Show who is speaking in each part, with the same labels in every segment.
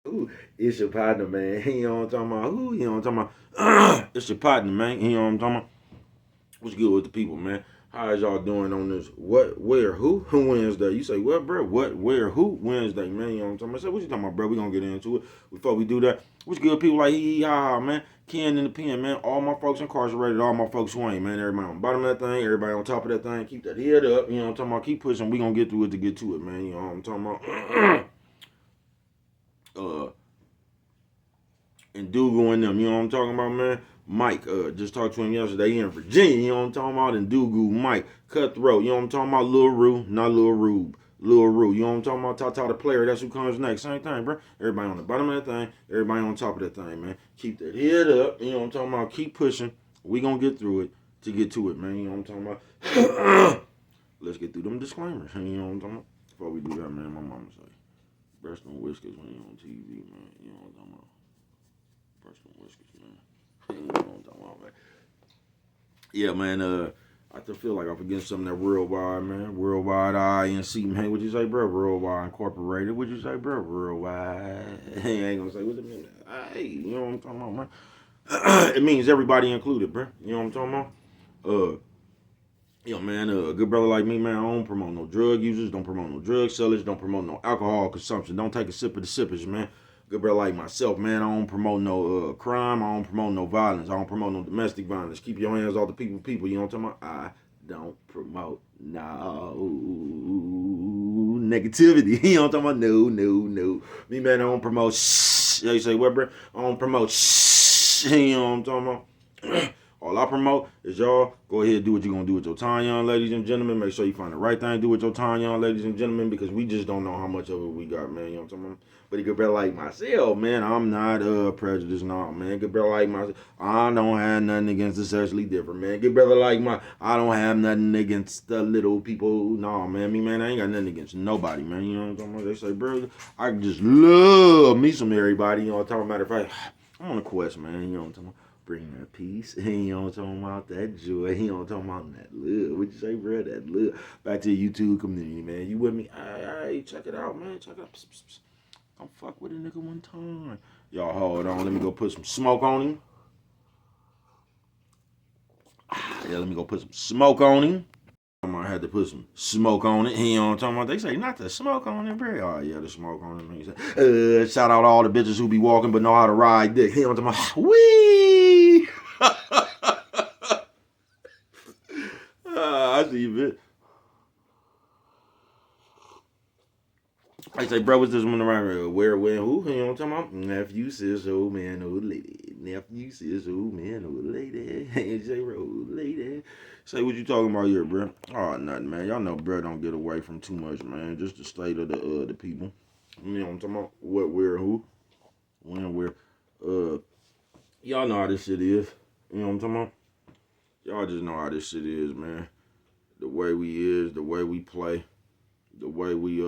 Speaker 1: Ooh, it's your partner, man. You know what I'm talking about? Ooh, you know what I'm talking about? It's your partner, man. You know what I'm talking about? What's good with the people, man? How is y'all doing on this? What, where, who? Wednesday. You say, what, bro? What, where, who? Wednesday, man. You know what I'm talking about? I said, what you talking about, bro? We gonna get into it. Before we do that, what's good, people like hee hee ha ha, man? Ken in the pen, man. All my folks incarcerated, all my folks who ain't, man. Everybody on the bottom of that thing, everybody on top of that thing. Keep that head up. You know what I'm talking about? Keep pushing. We gonna get through it to get to it, man. You know what I'm talking about? uh, and Dugu and them, you know what I'm talking about, man? Mike, just talked to him yesterday. He in Virginia, you know what I'm talking about? And Dugu, Mike, Cutthroat, you know what I'm talking about? Lil Rue, not Lil Rube. Lil Rue, you know what I'm talking about? Tata the player, that's who comes next. Same thing, bro. Everybody on the bottom of that thing, everybody on top of that thing, man. Keep that head up, you know what I'm talking about? Keep pushing. We gonna get through it to get to it, man. You know what I'm talking about? Let's get through them disclaimers, you know what I'm talking about? Before we do that, man, my mama say, breast and whiskers when you on TV, man. You know what I'm talking about? Breast and whiskers, man. You know what I'm talking about, man. Yeah, man. I just feel like I'm forgetting something that worldwide, man. Worldwide INC, man. What you say, bro? Worldwide Incorporated. What you say, bro? Worldwide. I ain't gonna say what it means. Hey, you know what I'm talking about, man. It means everybody included, bro. You know what I'm talking about? Man, a good brother like me, man, I don't promote no drug users, don't promote no drug sellers, don't promote no alcohol consumption. Don't take a sip of the sippers, man. Good brother like myself, man, I don't promote no crime, I don't promote no violence, I don't promote no domestic violence. Keep your hands off the people, you know what I'm talking about? I don't promote no negativity. You know what I'm talking about? No. Me, man, I don't promote shh. You say, what, bro? I don't promote shh. You know what I'm talking about? All I promote is y'all go ahead and do what you're gonna do with your time, young ladies and gentlemen. Make sure you find the right thing to do with your time, young ladies and gentlemen, because we just don't know how much of it we got, man. You know what I'm talking about? But a good brother like myself, man, I'm not prejudiced, no, man. Good brother like myself, I don't have nothing against the sexually different, man. Good brother like I don't have nothing against the little people, no, man. Me, man, I ain't got nothing against nobody, man. You know what I'm talking about? They say, bro, I just love me some everybody. You know what I'm talking about? Matter of fact, I'm on a quest, man. You know what I'm talking about? Bring that peace. He don't talking about that joy. He don't talking about that love. What you say, bro? That love. Back to the YouTube community, man. You with me? Hey, check it out, man. Check it out. Psst, psst, psst. Don't fuck with a nigga one time. Y'all hold on. Let me go put some smoke on him. Yeah, let me go put some smoke on him. I had to put some smoke on it. He on talking about. They say not the smoke on it, bro. Oh yeah, the smoke on it. He said, shout out to all the bitches who be walking but know how to ride dick. He on talking about. Wee. I see you, bitch. I say, bro, what's this one around? Where, when, who? You know what I'm talking about? Nephew, sis, old man, old lady. Nephew, sis, old man, old lady. And say, old lady. Say, what you talking about here, bro? Oh, nothing, man. Y'all know, bro, don't get away from too much, man. Just the state of the people. You know what I'm talking about? What, where, who, when, where. Y'all know how this shit is. You know what I'm talking about? Y'all just know how this shit is, man. The way we is, the way we play, the way we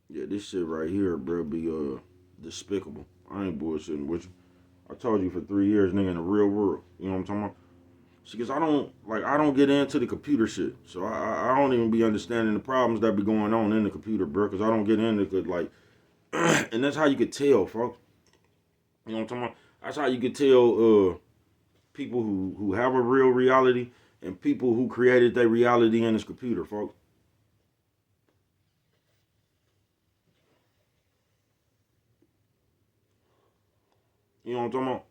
Speaker 1: yeah, this shit right here, bro, be despicable. I ain't bullshitting with you. I told you for 3 years, nigga, in the real world. You know what I'm talking about? Because I don't get into the computer shit. So I don't even be understanding the problems that be going on in the computer, bro. Because I don't get into it, like, and that's how you could tell, folks. You know what I'm talking about? That's how you could tell people who have a real reality and people who created their reality in this computer, folks. You know what I'm talking about?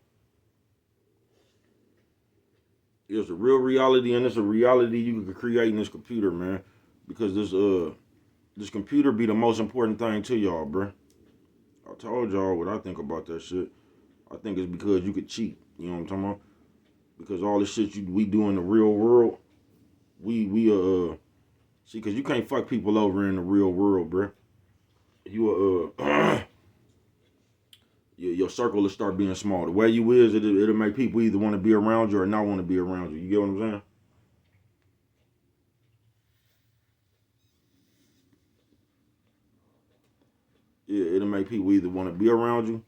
Speaker 1: It's a real reality and it's a reality you can create in this computer, man. Because this computer be the most important thing to y'all, bruh. I told y'all what I think about that shit. I think it's because you could cheat. You know what I'm talking about? Because all the shit we do in the real world, we see, because you can't fuck people over in the real world, bruh. You your circle will start being small. The way you is, it'll make people either want to be around you or not want to be around you. You get what I'm saying? Yeah, it'll make people either want to be around you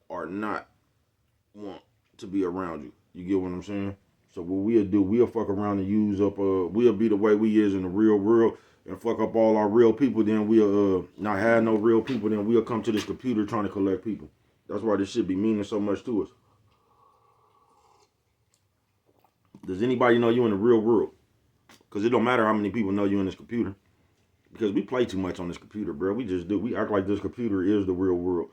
Speaker 1: or not want to be around you. You get what I'm saying? So what we'll do, we'll fuck around and use up, we'll be the way we is in the real world and fuck up all our real people. Then we'll not have no real people. Then we'll come to this computer trying to collect people. That's why this shit be meaning so much to us. Does anybody know you in the real world? Because it don't matter how many people know you in this computer. Because we play too much on this computer, bro. We just do. We act like this computer is the real world.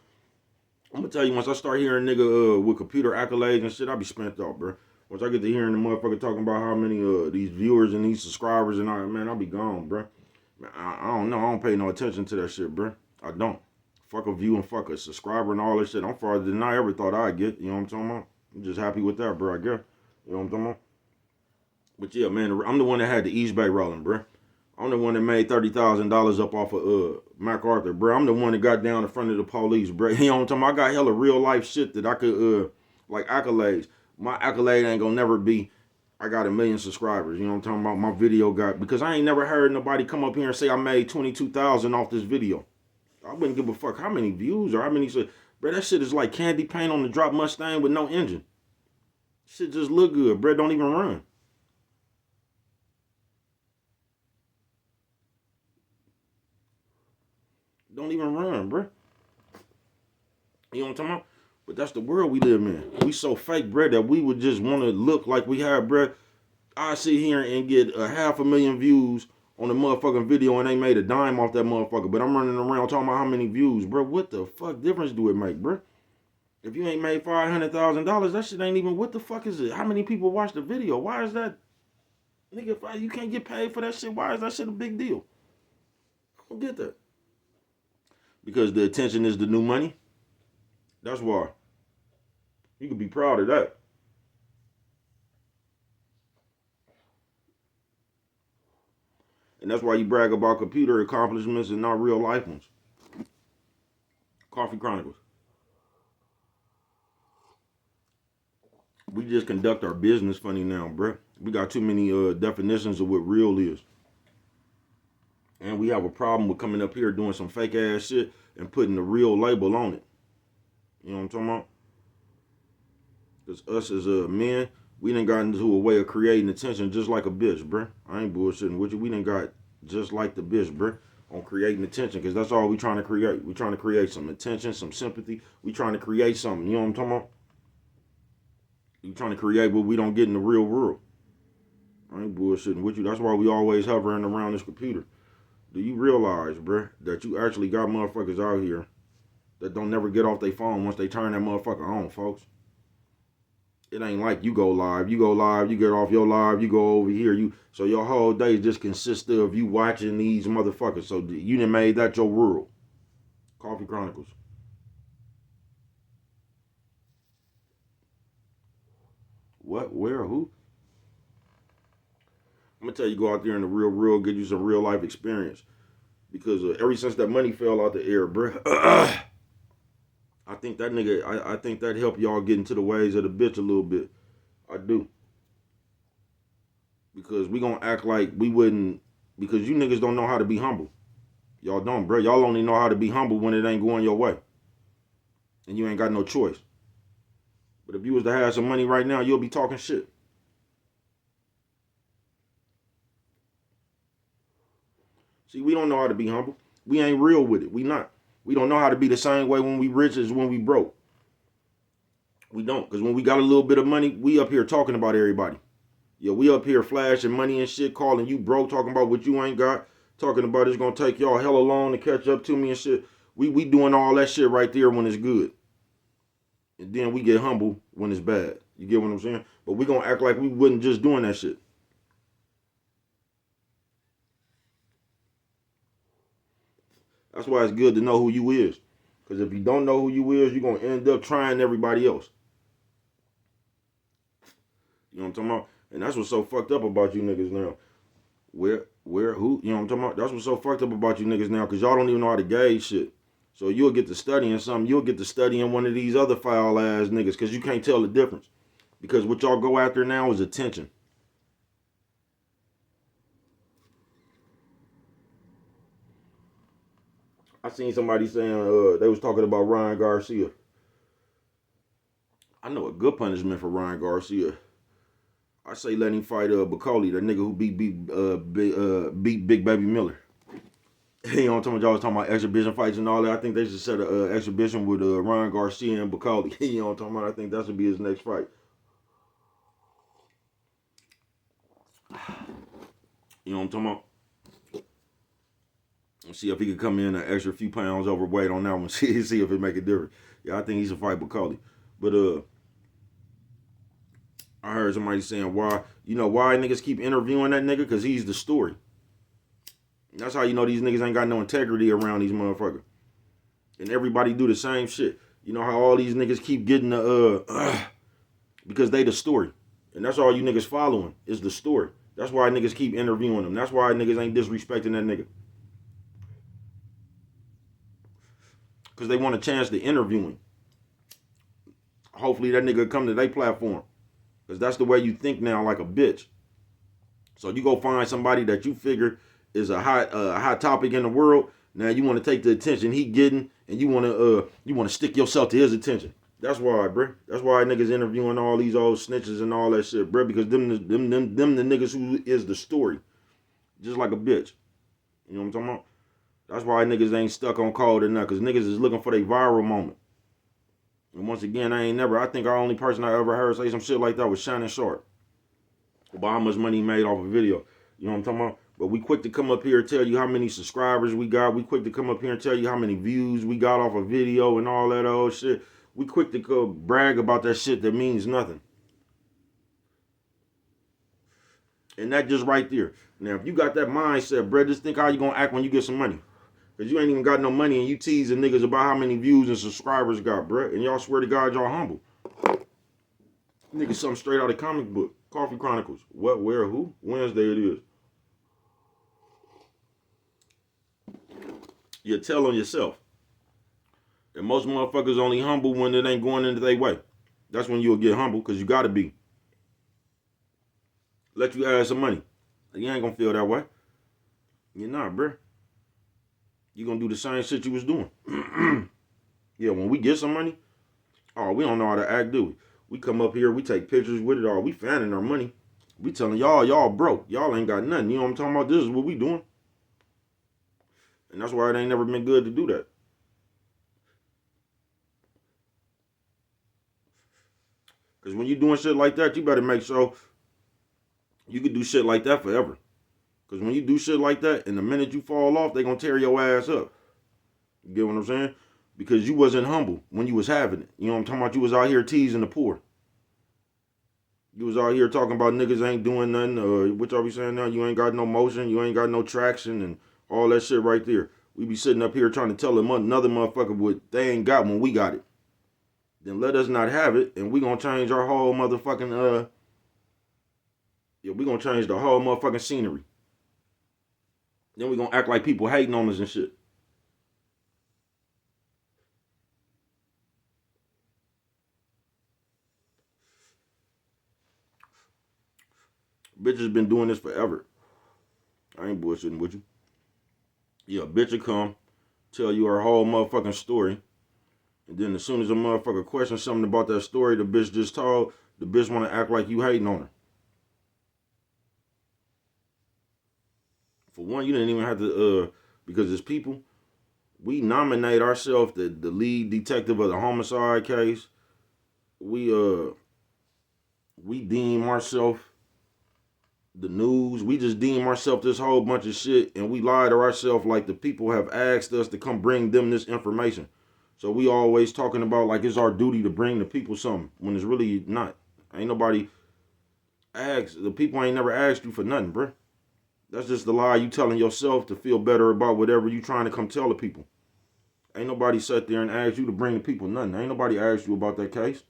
Speaker 1: I'm gonna tell you, once I start hearing nigga with computer accolades and shit, I be spent out, bro. Once I get to hearing the motherfucker talking about how many these viewers and these subscribers and all, man, I'll be gone, bro. Man, I don't know. I don't pay no attention to that shit, bro. I don't. Fuck a view and fuck a subscriber and all that shit. I'm farther than I ever thought I'd get. You know what I'm talking about? I'm just happy with that, bro, I guess. You know what I'm talking about? But yeah, man, I'm the one that had the East Bay rolling, bro. I'm the one that made $30,000 up off of MacArthur, bro. I'm the one that got down in front of the police, bro. You know what I'm talking about? I got hella real life shit that I could, like accolades. My accolade ain't gonna never be, I got 1 million subscribers. You know what I'm talking about? My video got, because I ain't never heard nobody come up here and say I made 22,000 off this video. I wouldn't give a fuck how many views or how many, bro, that shit is like candy paint on the drop Mustang with no engine. Shit just look good, bro. Don't even run. Don't even run, bro. You know what I'm talking about? But that's the world we live in. We so fake, bro, that we would just want to look like we have, bro. I sit here and get 500,000 views on a motherfucking video and they made a dime off that motherfucker. But I'm running around talking about how many views, bro. What the fuck difference do it make, bro? If you ain't made $500,000, that shit ain't even, what the fuck is it? How many people watch the video? Why is that? Nigga, if you can't get paid for that shit, why is that shit a big deal? I don't get that. Because the attention is the new money. That's why. You can be proud of that. And that's why you brag about computer accomplishments and not real life ones. Coffee Chronicles. We just conduct our business funny now, bruh. We got too many definitions of what real is. And we have a problem with coming up here doing some fake ass shit and putting the real label on it. You know what I'm talking about? Because us as men, we done got into a way of creating attention just like a bitch, bruh. I ain't bullshitting with you. We done got just like the bitch, bruh, on creating attention. Because that's all we trying to create. We trying to create some attention, some sympathy. We trying to create something. You know what I'm talking about? We trying to create what we don't get in the real world. I ain't bullshitting with you. That's why we always hovering around this computer. Do you realize, bruh, that you actually got motherfuckers out here that don't never get off their phone once they turn that motherfucker on, folks? It ain't like you go live, you get off your live, you go over here, so your whole day just consists of you watching these motherfuckers. So you done made that your world. Coffee Chronicles. What? Where? Who? I'm gonna tell you, go out there in the real world, get you some real life experience. Because ever since that money fell out the air, bruh, I think that nigga, I think that helped y'all get into the ways of the bitch a little bit. I do. Because we gonna act like we wouldn't, because you niggas don't know how to be humble. Y'all don't, bruh. Y'all only know how to be humble when it ain't going your way. And you ain't got no choice. But if you was to have some money right now, you'll be talking shit. See, we don't know how to be humble. We ain't real with it. We not. We don't know how to be the same way when we rich as when we broke. We don't. Because when we got a little bit of money, we up here talking about everybody. Yeah, we up here flashing money and shit, calling you broke, talking about what you ain't got, talking about it's going to take y'all hella long to catch up to me and shit. We doing all that shit right there when it's good. And then we get humble when it's bad. You get what I'm saying? But we going to act like we wasn't just doing that shit. That's why it's good to know who you is. Because if you don't know who you is, you're going to end up trying everybody else. You know what I'm talking about? And that's what's so fucked up about you niggas now. Where, who? You know what I'm talking about? That's what's so fucked up about you niggas now, because y'all don't even know how to gauge shit. So you'll get to studying something. You'll get to studying one of these other foul ass niggas, because you can't tell the difference. Because what y'all go after now is attention. I seen somebody saying they was talking about Ryan Garcia. I know a good punishment for Ryan Garcia. I say let him fight Bacoli, that nigga who beat Big Baby Miller. You know what I'm talking about? Y'all was talking about exhibition fights and all that. I think they should set an exhibition with Ryan Garcia and Bacoli. You know what I'm talking about? I think that should be his next fight. You know what I'm talking about? Let's see if he could come in an extra few pounds overweight on that one. See if it make a difference. Yeah, I think he should fight Bacoli. But I heard somebody saying why niggas keep interviewing that nigga? Because he's the story. That's how you know these niggas ain't got no integrity around these motherfuckers. And everybody do the same shit. You know how all these niggas keep getting the because they the story. And that's all you niggas following is the story. That's why niggas keep interviewing them. That's why niggas ain't disrespecting that nigga. Because they want a chance to interview him. Hopefully that nigga come to their platform. Because that's the way you think now, like a bitch. So you go find somebody that you figure is a hot topic in the world. Now you want to take the attention he getting, and you want to stick yourself to his attention. That's why, bruh. That's why niggas interviewing all these old snitches and all that shit, bruh. Because them the niggas who is the story, just like a bitch. You know what I'm talking about? That's why niggas ain't stuck on cold or nothing. Because niggas is looking for their viral moment. And once again, I think our only person I ever heard say some shit like that was Shannon Sharp. About how much money he made off a video. You know what I'm talking about? But we quick to come up here and tell you how many subscribers we got. We quick to come up here and tell you how many views we got off a video and all that old shit. We quick to go brag about that shit that means nothing. And that just right there. Now, if you got that mindset, bruh, just think how you gonna act when you get some money. Because you ain't even got no money and you teasing niggas about how many views and subscribers got, bruh. And y'all swear to God, y'all humble. Niggas something straight out of comic book. Coffee Chronicles. What, where, who? Wednesday it is. You tell on yourself. And most motherfuckers only humble when it ain't going into their way. That's when you'll get humble, because you got to be. Let you add some money. You ain't going to feel that way. You're not, bruh. You going to do the same shit you was doing. Yeah, when we get some money, oh, we don't know how to act, do we? We come up here, we take pictures with it all. We fanning our money. We telling y'all broke. Y'all ain't got nothing. You know what I'm talking about? This is what we doing. And that's why it ain't never been good to do that. Because when you doing shit like that, you better make sure you can do shit like that forever. Because when you do shit like that, and the minute you fall off, they going to tear your ass up. You get what I'm saying? Because you wasn't humble when you was having it. You know what I'm talking about? You was out here teasing the poor. You was out here talking about niggas ain't doing nothing. What y'all be saying now? You ain't got no motion. You ain't got no traction and all that shit right there. We be sitting up here trying to tell another motherfucker what they ain't got when we got it. Then let us not have it, and we gonna change our whole motherfucking, we gonna change the whole motherfucking scenery. Then we gonna act like people hating on us and shit. Bitches been doing this forever. I ain't bullshitting with you. Yeah, bitch will come, tell you her whole motherfucking story. And then as soon as a motherfucker questions something about that story the bitch just told, the bitch want to act like you hating on her. For one, you didn't even have to, because as people, we nominate ourselves the lead detective of the homicide case. We deem ourselves the news. We just deem ourselves this whole bunch of shit, and we lie to ourselves like the people have asked us to come bring them this information. So we always talking about like it's our duty to bring the people something when it's really not. Ain't nobody asked. The people ain't never asked you for nothing, bruh. That's just the lie you telling yourself to feel better about whatever you trying to come tell the people. Ain't nobody sat there and asked you to bring the people nothing. Ain't nobody asked you about that case.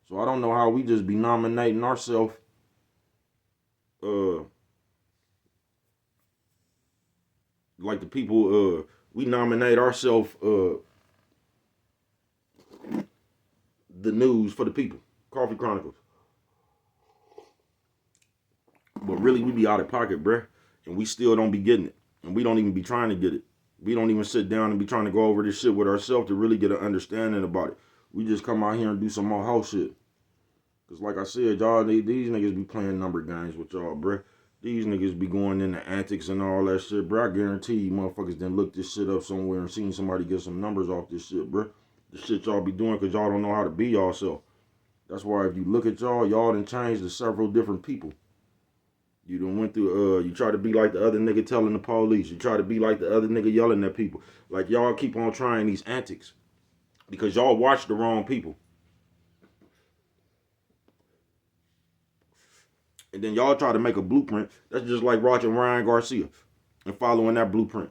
Speaker 1: So I don't know how we just be nominating ourselves like the people we nominate ourselves the news for the people. Coffee Chronicles. But really we be out of pocket, bruh. And we still don't be getting it. And we don't even be trying to get it. We don't even sit down and be trying to go over this shit with ourselves to really get an understanding about it. We just come out here and do some more whole shit. Cause like I said, y'all, these niggas be playing number games with y'all, bruh. These niggas be going into antics and all that shit, bruh. I guarantee you motherfuckers done looked this shit up somewhere and seen somebody get some numbers off this shit, bruh. The shit y'all be doing cause y'all don't know how to be y'allself. That's why if you look at y'all done changed to several different people. You done went through, you try to be like the other nigga telling the police. You try to be like the other nigga yelling at people. Like y'all keep on trying these antics because y'all watch the wrong people. And then y'all try to make a blueprint. That's just like watching Ryan Garcia and following that blueprint.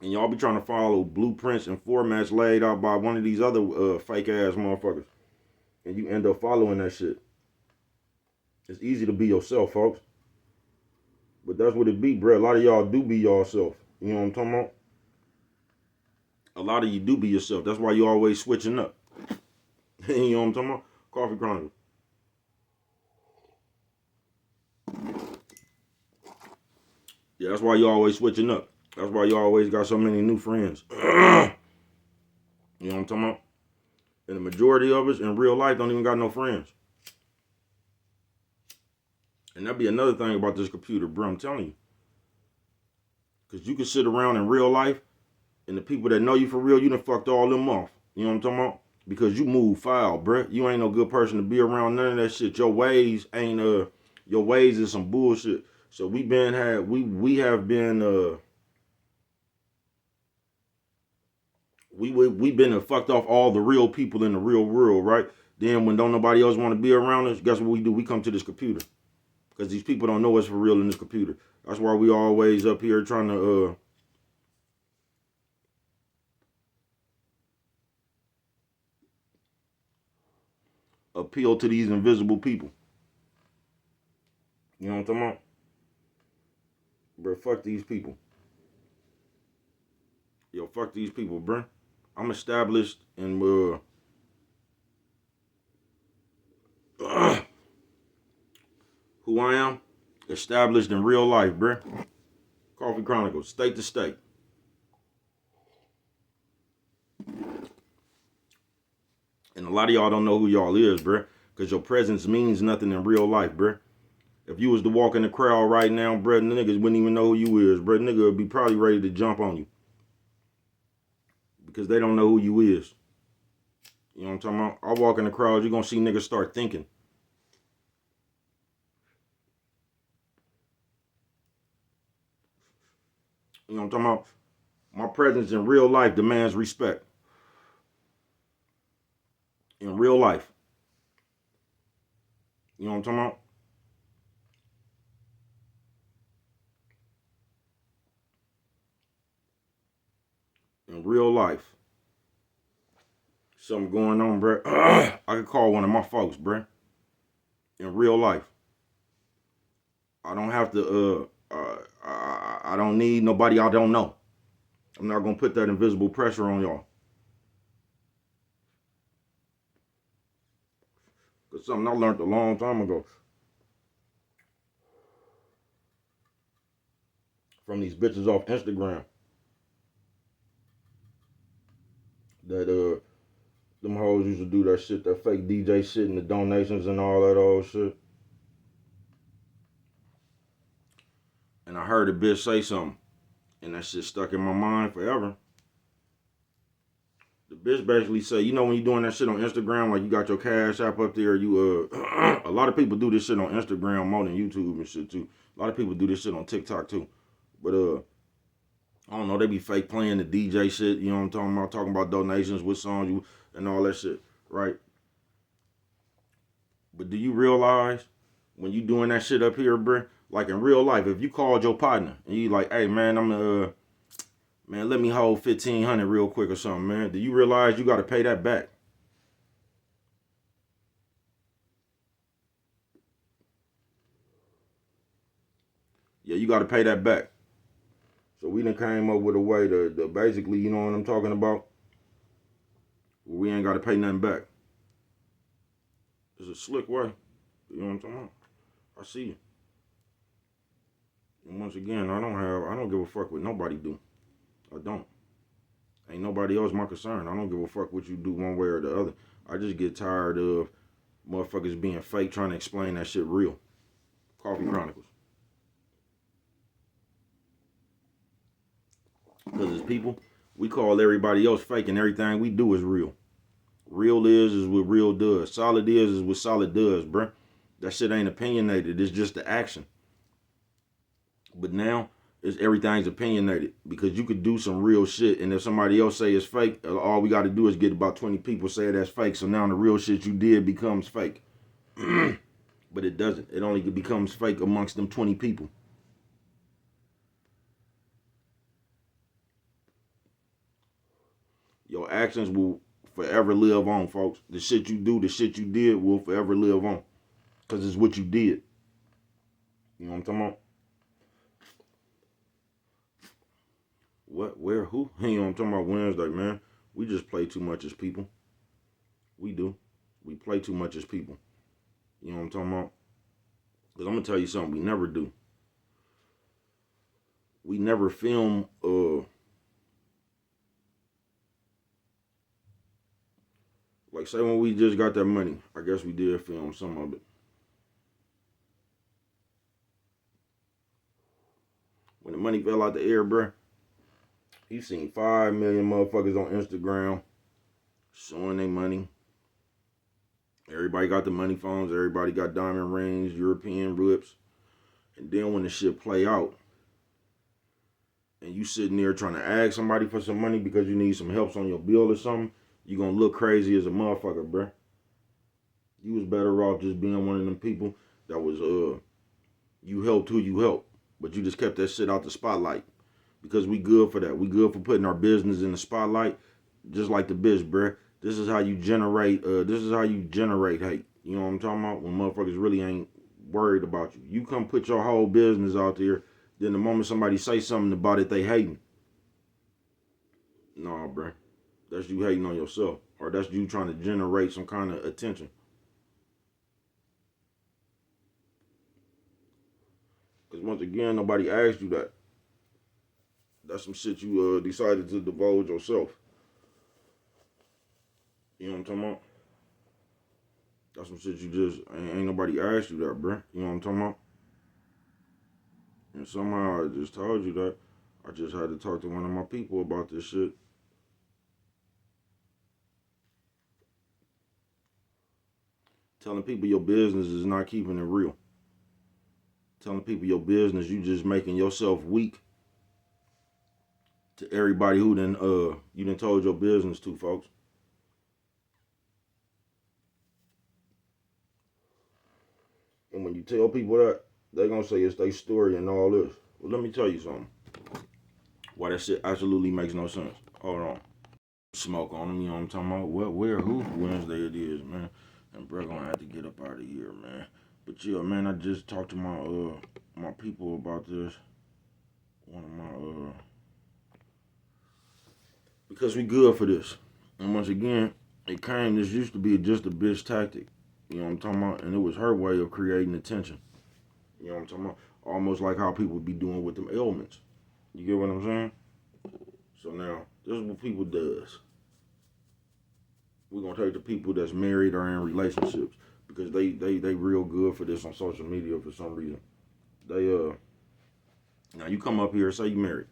Speaker 1: And y'all be trying to follow blueprints and formats laid out by one of these other fake ass motherfuckers. And you end up following that shit. It's easy to be yourself, folks. But that's what it be, bro. A lot of y'all do be yourself. You know what I'm talking about? A lot of you do be yourself. That's why you always switching up. You know what I'm talking about? Coffee Chronicles. Yeah, that's why you always switching up. That's why you always got so many new friends. You know what I'm talking about? And the majority of us in real life don't even got no friends. And that'd be another thing about this computer, bro. I'm telling you. Because you can sit around in real life and the people that know you for real, you done fucked all them off. You know what I'm talking about? Because you move foul, bruh. You ain't no good person to be around none of that shit. Your ways ain't your ways is some bullshit. So we have been we've been fucked off all the real people in the real world, right? Then when don't nobody else want to be around us, guess what we do? We come to this computer. Because these people don't know us for real in this computer. That's why we always up here trying to appeal to these invisible people. You know what I'm talking about? Bro, fuck these people. Yo, fuck these people, bro. I'm established in who I am, established in real life, bro. Coffee Chronicles, state to state. And a lot of y'all don't know who y'all is, bro, because your presence means nothing in real life, bro. If you was to walk in the crowd right now, bro, the niggas wouldn't even know who you is, bro. Nigga would be probably ready to jump on you. Because they don't know who you is. You know what I'm talking about? I walk in the crowd, you're going to see niggas start thinking. You know what I'm talking about? My presence in real life demands respect. In real life. You know what I'm talking about? In real life. Something going on, bro. I could call one of my folks, bro. In real life. I don't have to, I don't need nobody I don't know. I'm not going to put that invisible pressure on y'all. It's something I learned a long time ago. From these bitches off Instagram. That, them hoes used to do that shit, that fake DJ shit and the donations and all that old shit. And I heard a bitch say something. And that shit stuck in my mind forever. The bitch basically say, you know when you doing that shit on Instagram, like you got your Cash App up there, you a lot of people do this shit on Instagram more than YouTube and shit too. A lot of people do this shit on TikTok too. But I don't know, they be fake playing the DJ shit, you know what I'm talking about donations, what songs you and all that shit, right? But do you realize when you doing that shit up here, bruh, like in real life, if you called your partner and you like, hey man, man, let me hold 1,500 real quick or something, man. Do you realize you got to pay that back? Yeah, you got to pay that back. So we done came up with a way to basically, you know what I'm talking about? We ain't got to pay nothing back. It's a slick way. You know what I'm talking about? I see you. And once again, I don't give a fuck what nobody do. I don't. Ain't nobody else my concern. I don't give a fuck what you do one way or the other. I just get tired of Motherfuckers being fake trying to explain that shit real. Coffee Chronicles. Because as people, we call everybody else fake and everything we do is real. Real is what real does. Solid is what solid does, bruh. That shit ain't opinionated. It's just the action. But now, everything's opinionated. Because you could do some real shit, and if somebody else say it's fake, all we got to do is get about 20 people say that's fake. So now the real shit you did becomes fake. But it doesn't. It only becomes fake amongst them 20 people. Your actions will forever live on, folks. The shit you do, the shit you did will forever live on. Because it's what you did. You know what I'm talking about? What, where, who? You know what I'm talking about? Wednesday, man. We just play too much as people. We do. We play too much as people. You know what I'm talking about? Because I'm going to tell you something we never do. We never film, like say when we just got that money, I guess we did film some of it. When the money fell out the air, bruh, you seen 5 million motherfuckers on Instagram showing their money. Everybody got the money phones. Everybody got diamond rings, European whips. And then when the shit play out, and you sitting there trying to ask somebody for some money because you need some help on your bill or something, you gonna look crazy as a motherfucker, bruh. You was better off just being one of them people that was, you helped who you helped. But you just kept that shit out the spotlight. Because we good for that. We good for putting our business in the spotlight. Just like the bitch, bruh. This is how you generate hate. You know what I'm talking about? When motherfuckers really ain't worried about you. You come put your whole business out there, then the moment somebody say something about it, they hating. Nah, bruh. That's you hating on yourself. Or that's you trying to generate some kind of attention. Because once again, nobody asked you that. That's some shit you decided to divulge yourself. You know what I'm talking about? That's some shit you just, ain't nobody asked you that, bruh. You know what I'm talking about? And somehow I just told you that. I just had to talk to one of my people about this shit. Telling people your business is not keeping it real. Telling people your business, you just making yourself weak to everybody who you done told your business to, folks. And when you tell people that, they gonna say it's their story and all this. Well, let me tell you something. Why that shit absolutely makes no sense. Hold on. Smoke on them, you know what I'm talking about? What, where, who? Wednesday it is, man. And bro gonna have to get up out of here, man. But yeah, man, I just talked to my people about this. One of my because we good for this. And once again, this used to be just a bitch tactic. You know what I'm talking about? And it was her way of creating attention. You know what I'm talking about? Almost like how people be doing with them ailments. You get what I'm saying? So now, this is what people does. We're going to take the people that's married or in relationships. Because they real good for this on social media for some reason. Now you come up here, say you married.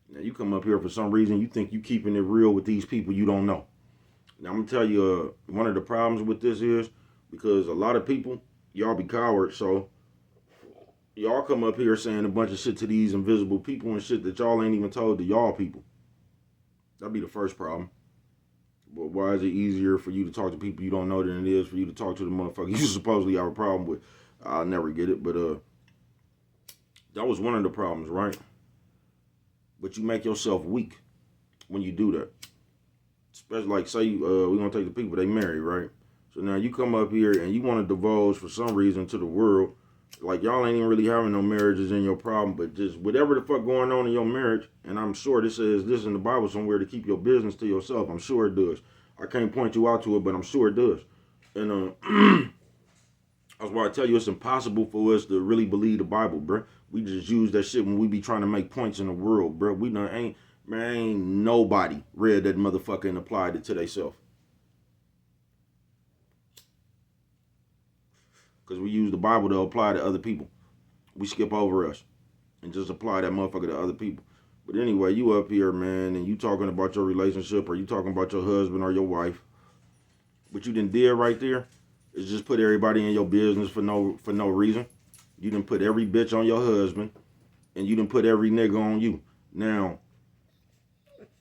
Speaker 1: Now you come up here for some reason, you think you keeping it real with these people you don't know. Now I'm gonna tell you, one of the problems with this is because a lot of people, y'all be cowards, so y'all come up here saying a bunch of shit to these invisible people and shit that y'all ain't even told to y'all people. That'd be the first problem. But why is it easier for you to talk to people you don't know than it is for you to talk to the motherfucker you supposedly have a problem with? I'll never get it, but that was one of the problems, right? But you make yourself weak when you do that. Especially like say we're gonna take the people they married, right? So now you come up here and you want to divulge for some reason to the world, like y'all ain't even really having no marriages in your problem, but just whatever the fuck going on in your marriage, and I'm sure this says this in the Bible somewhere to keep your business to yourself. I'm sure it does. I can't point you out to it, but I'm sure it does. And that's why I tell you it's impossible for us to really believe the Bible, bro. We just use that shit when we be trying to make points in the world, bro. We done ain't nobody read that motherfucker and applied it to themselves. Because we use the Bible to apply to other people. We skip over us and just apply that motherfucker to other people. But anyway, you up here, man, and you talking about your relationship, or you talking about your husband or your wife. What you done did right there is just put everybody in your business for no reason. You done put every bitch on your husband, and you done put every nigga on you. Now,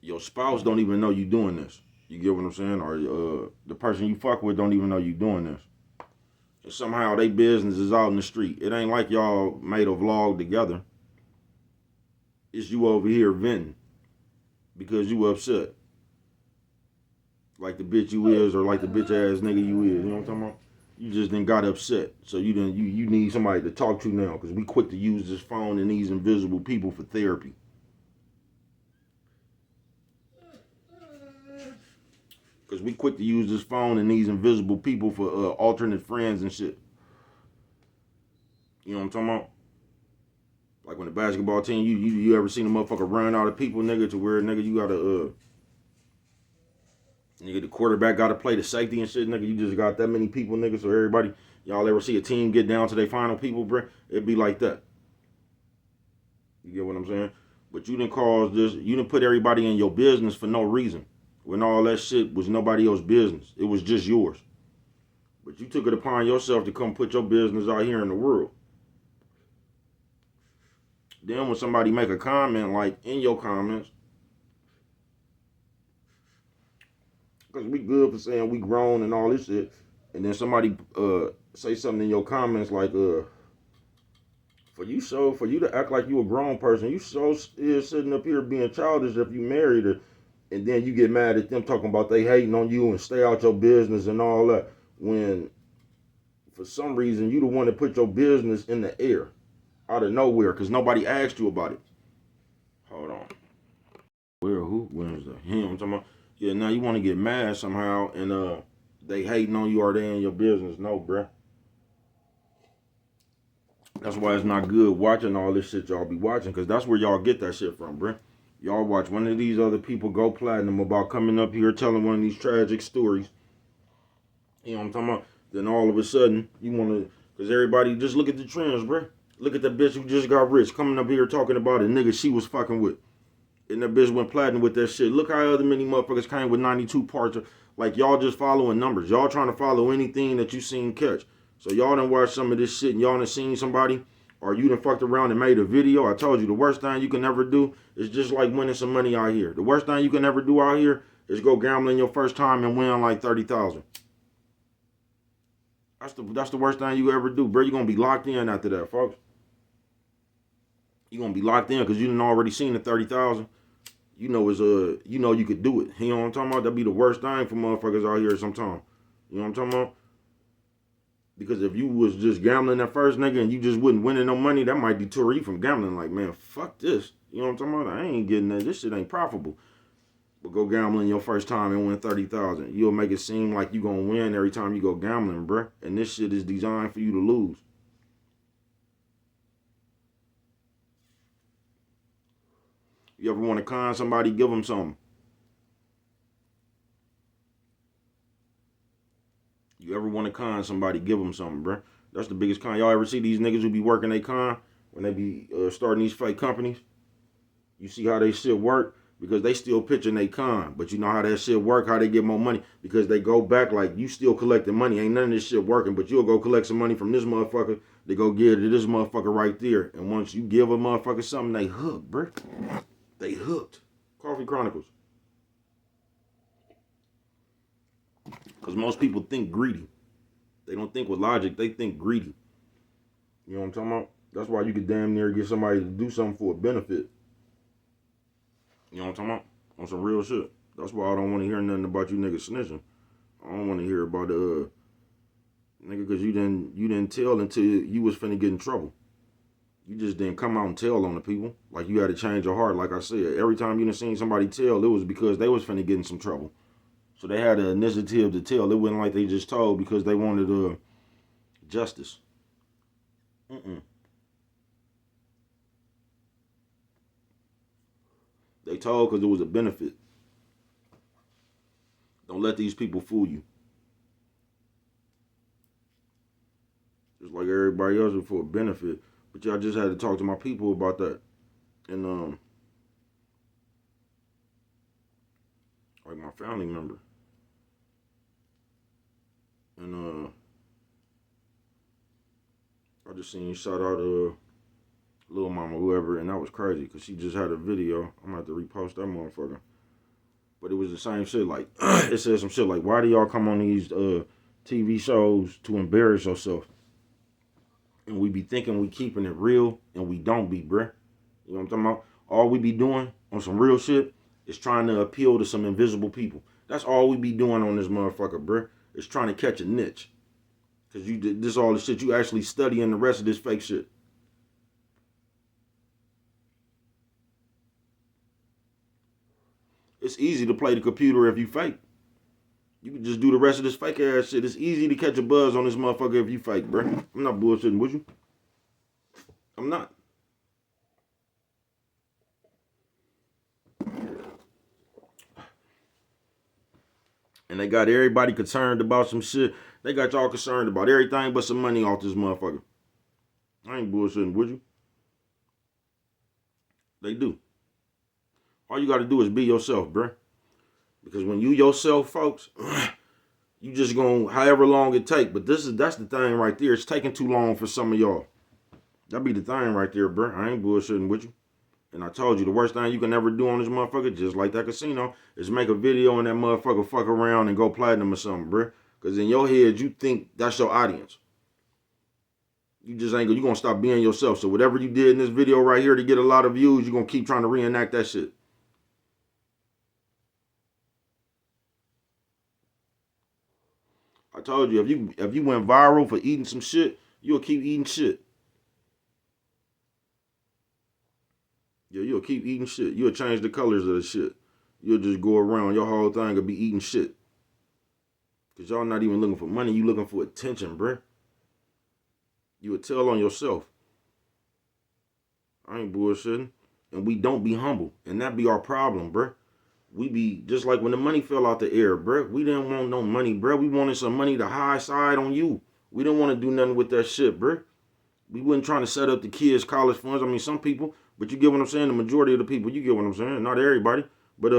Speaker 1: your spouse don't even know you doing this. You get what I'm saying? Or the person you fuck with don't even know you doing this. And somehow they business is out in the street. It ain't like y'all made a vlog together. It's you over here venting because you upset. Like the bitch you is, or like the bitch ass nigga you is. You know what I'm talking about? You just then got upset. So you need somebody to talk to now, because we quick to use this phone and these invisible people for therapy. Because we quick to use this phone and these invisible people for alternate friends and shit. You know what I'm talking about? Like when the basketball team, you ever seen a motherfucker run out of people, nigga, to where, nigga, you gotta, nigga, the quarterback gotta play the safety and shit, nigga, you just got that many people, nigga, so everybody, y'all ever see a team get down to their final people, bruh? It'd be like that. You get what I'm saying? But you didn't cause this, you didn't put everybody in your business for no reason. When all that shit was nobody else's business. It was just yours. But you took it upon yourself to come put your business out here in the world. Then when somebody make a comment, like in your comments, because we good for saying we grown and all this shit, and then somebody say something in your comments like, for you to act like you a grown person, you is sitting up here being childish if you married her, and then you get mad at them talking about they hating on you and stay out your business and all that, when for some reason you the one that put your business in the air out of nowhere because nobody asked you about it. Hold on. Where, who? Where's the him? I'm talking about, yeah, now you want to get mad somehow and they hating on you or they in your business. No, bruh. That's why it's not good watching all this shit y'all be watching, because that's where y'all get that shit from, bruh. Y'all watch one of these other people go platinum about coming up here telling one of these tragic stories. You know what I'm talking about? Then all of a sudden, you want to, because everybody, just look at the trends, bruh. Look at that bitch who just got rich coming up here talking about a nigga she was fucking with. And that bitch went platinum with that shit. Look how other many motherfuckers came with 92 parts. Like, y'all just following numbers. Y'all trying to follow anything that you seen catch. So y'all done watched some of this shit and y'all done seen somebody, or you done fucked around and made a video. I told you, the worst thing you can ever do is just like winning some money out here. The worst thing you can ever do out here is go gambling your first time and win like 30,000. That's the worst thing you ever do, bro. You're going to be locked in after that, folks. You're going to be locked in because you done already seen the 30,000. You know you know you could do it. You know what I'm talking about? That'd be the worst thing for motherfuckers out here sometimes. You know what I'm talking about? Because if you was just gambling at first, nigga, and you just wasn't winning no money, that might deter you from gambling. Like, man, fuck this. You know what I'm talking about? I ain't getting that. This shit ain't profitable. But go gambling your first time and win 30,000. You'll make it seem like you gonna win every time you go gambling, bruh. And this shit is designed for you to lose. You ever want to con somebody, give them something. You ever want to con somebody, give them something, bruh. That's the biggest con. Y'all ever see these niggas who be working they con when they be starting these fake companies? You see how they shit work? Because they still pitching they con. But you know how that shit work, how they get more money? Because they go back like, you still collecting money. Ain't none of this shit working, but you'll go collect some money from this motherfucker. They go give it to this motherfucker right there. And once you give a motherfucker something, they hooked, bruh. They hooked. Coffee Chronicles. Because most people think greedy. They don't think with logic. They think greedy. You know what I'm talking about? That's why you could damn near get somebody to do something for a benefit. You know what I'm talking about? On some real shit. That's why I don't want to hear nothing about you niggas snitching. I don't want to hear about nigga, because you didn't tell until you was finna get in trouble. You just didn't come out and tell on the people. Like, you had to change your heart. Like I said, every time you done seen somebody tell, it was because they was finna get in some trouble. So they had an initiative to tell. It wasn't like they just told because they wanted justice. They told because it was a benefit. Don't let these people fool you. like everybody else for a benefit. But y'all just had to talk to my people about that. And like my family member. And I just seen you shout out Little Mama, whoever, and that was crazy because she just had a video. I'm gonna have to repost that motherfucker. But it was the same shit. Like it said some shit like, "Why do y'all come on these TV shows to embarrass yourself?" And we be thinking we keeping it real, and we don't be, bruh. You know what I'm talking about? All we be doing on some real shit is trying to appeal to some invisible people. That's all we be doing on this motherfucker, bruh. Is trying to catch a niche. Cause you did this all the shit you actually studying the rest of this fake shit. It's easy to play the computer if you fake. You can just do the rest of this fake ass shit. It's easy to catch a buzz on this motherfucker if you fake, bruh. I'm not bullshitting with you. I'm not. And they got everybody concerned about some shit. They got y'all concerned about everything but some money off this motherfucker. I ain't bullshitting with you. They do. All you got to do is be yourself, bruh. Because when you yourself, folks, you just gonna however long it take. But that's the thing right there. It's taking too long for some of y'all. That be the thing right there, bruh. I ain't bullshitting with you. And I told you the worst thing you can ever do on this motherfucker, just like that casino, is make a video and that motherfucker fuck around and go platinum or something, bruh. Because in your head, you think that's your audience. You just ain't gonna, you gonna stop being yourself. So whatever you did in this video right here to get a lot of views, you're gonna keep trying to reenact that shit. I told you, if you went viral for eating some shit, you'll keep eating shit. Yeah, you'll keep eating shit. You'll change the colors of the shit. You'll just go around. Your whole thing will be eating shit. Because y'all not even looking for money. You looking for attention, bruh. You would tell on yourself. I ain't bullshitting. And we don't be humble. And that be our problem, bruh. We be just like when the money fell out the air, bruh. We didn't want no money, bruh. We wanted some money to high side on you. We didn't want to do nothing with that shit, bruh. We wasn't trying to set up the kids' college funds. I mean, some people, but you get what I'm saying? The majority of the people, you get what I'm saying? Not everybody. But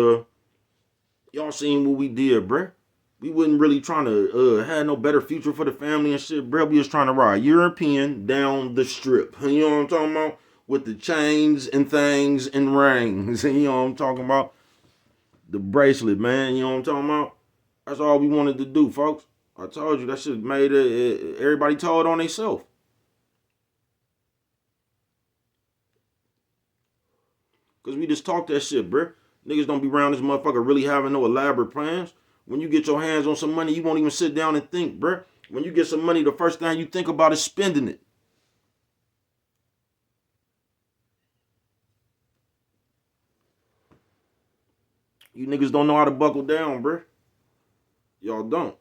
Speaker 1: y'all seen what we did, bruh. We wasn't really trying to have no better future for the family and shit, bruh. We was trying to ride European down the strip. You know what I'm talking about? With the chains and things and rings. You know what I'm talking about? The bracelet, man. You know what I'm talking about? That's all we wanted to do, folks. I told you that shit made everybody told on themselves. Because we just talk that shit, bruh. Niggas don't be around this motherfucker really having no elaborate plans. When you get your hands on some money, you won't even sit down and think, bruh. When you get some money, the first thing you think about is spending it. You niggas don't know how to buckle down, bruh. Y'all don't.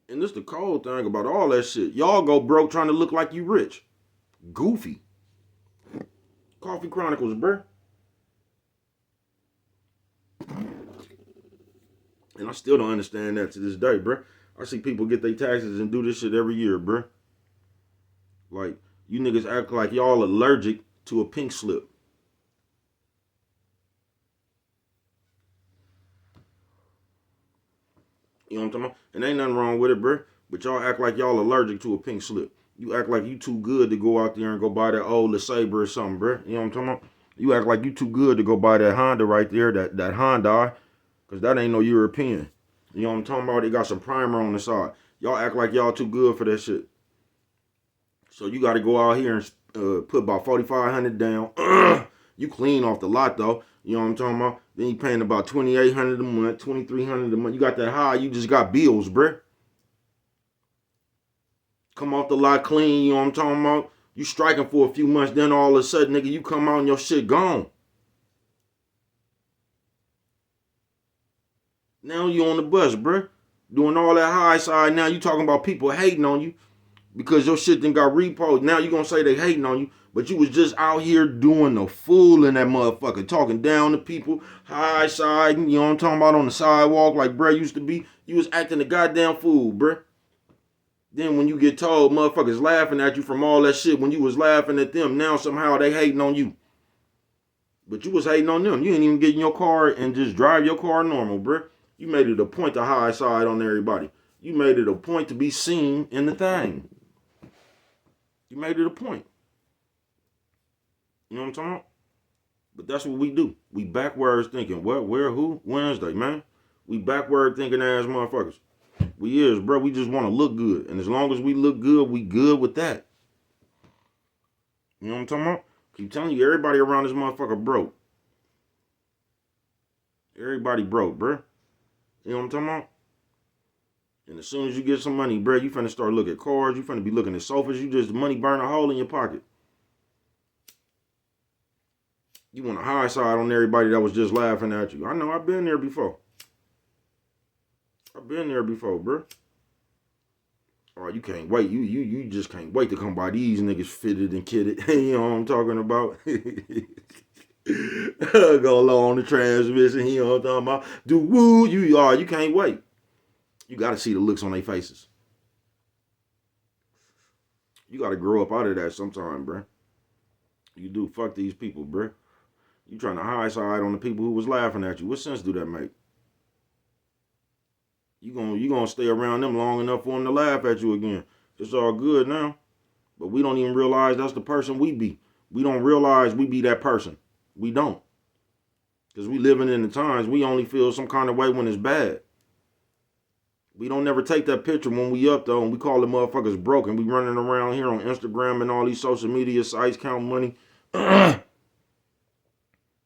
Speaker 1: And this the cold thing about all that shit. Y'all go broke trying to look like you rich. Goofy. Coffee Chronicles, bruh. And I still don't understand that to this day, bruh. I see people get their taxes and do this shit every year, bruh. Like, you niggas act like y'all allergic to a pink slip. You know what I'm talking about? And ain't nothing wrong with it, bruh. But y'all act like y'all allergic to a pink slip. You act like you too good to go out there and go buy that old LeSabre or something, bruh. You know what I'm talking about? You act like you too good to go buy that Honda right there, that Hyundai. Because that ain't no European. You know what I'm talking about? They got some primer on the side. Y'all act like y'all too good for that shit. So you got to go out here and put about $4,500 down. You clean off the lot, though. You know what I'm talking about? Then you paying about $2,800 a month, $2,300 a month. You got that high, you just got bills, bruh. Come off the lot clean, you know what I'm talking about? You striking for a few months, then all of a sudden, nigga, you come out and your shit gone. Now you on the bus, bruh. Doing all that high side. Now you talking about people hating on you because your shit then got repoed. Now you gonna say they hating on you, but you was just out here doing the fool in that motherfucker, talking down to people, high side, you know what I'm talking about, on the sidewalk like bruh used to be. You was acting a goddamn fool, bruh. Then when you get told motherfuckers laughing at you from all that shit when you was laughing at them, now somehow they hating on you. But you was hating on them. You ain't even get in your car and just drive your car normal, bruh. You made it a point to high side on everybody. You made it a point to be seen in the thing. You made it a point. You know what I'm talking about? But that's what we do. We backwards thinking. What, where, who? Wednesday, man. We backward thinking ass motherfuckers. We is, bro. We just want to look good. And as long as we look good, we good with that. You know what I'm talking about? Keep telling you, everybody around this motherfucker broke. Everybody broke, bro. You know what I'm talking about? And as soon as you get some money, bro, you finna start looking at cars. You finna be looking at sofas. You just, money burn a hole in your pocket. You want a high side on everybody that was just laughing at you. I know, I've been there before. I've been there before, bro. Oh, you can't wait. You just can't wait to come by these niggas fitted and kitted. You know what I'm talking about? Go low on the transmission. You know what I'm talking about? Do woo. You can't wait. You got to see the looks on their faces. You got to grow up out of that sometime, bro. You do. Fuck these people, bro. You trying to high side on the people who was laughing at you. What sense do that make? You gonna stay around them long enough for them to laugh at you again. It's all good now. But we don't even realize that's the person we be. We don't realize we be that person. We don't. Because we living in the times, we only feel some kind of way when it's bad. We don't never take that picture when we up, though, and we call the motherfuckers broke, and we running around here on Instagram and all these social media sites counting money.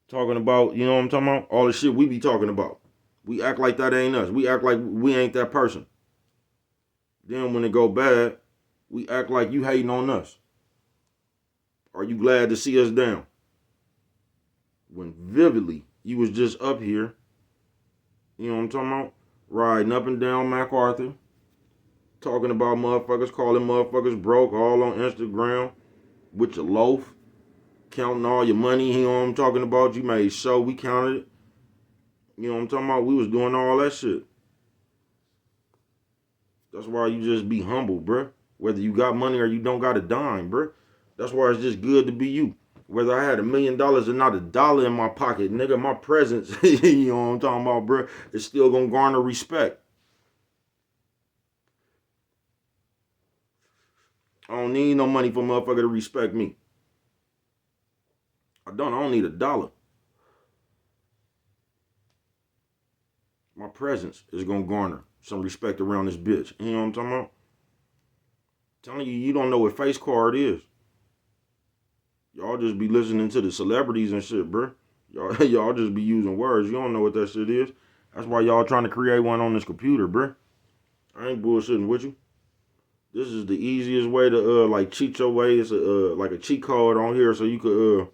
Speaker 1: Talking about, you know what I'm talking about? All the shit we be talking about. We act like that ain't us. We act like we ain't that person. Then when it go bad, we act like you hating on us. Are you glad to see us down? When vividly, you was just up here, you know what I'm talking about? Riding up and down MacArthur, talking about motherfuckers, calling motherfuckers broke, all on Instagram, with your loaf, counting all your money, you know what I'm talking about? You made sure we counted it. You know what I'm talking about? We was doing all that shit. That's why you just be humble, bruh. Whether you got money or you don't got a dime, bruh. That's why it's just good to be you. Whether I had $1 million or not a dollar in my pocket, nigga, my presence, you know what I'm talking about, bruh, it's still gonna garner respect. I don't need no money for a motherfucker to respect me. I don't need a dollar. My presence is gonna garner some respect around this bitch. You know what I'm talking about? Telling you, you don't know what face card is. Y'all just be listening to the celebrities and shit, bro. Y'all just be using words. You don't know what that shit is. That's why y'all trying to create one on this computer, bro. I ain't bullshitting with you. This is the easiest way to like cheat your way. It's like a cheat code on here, so you could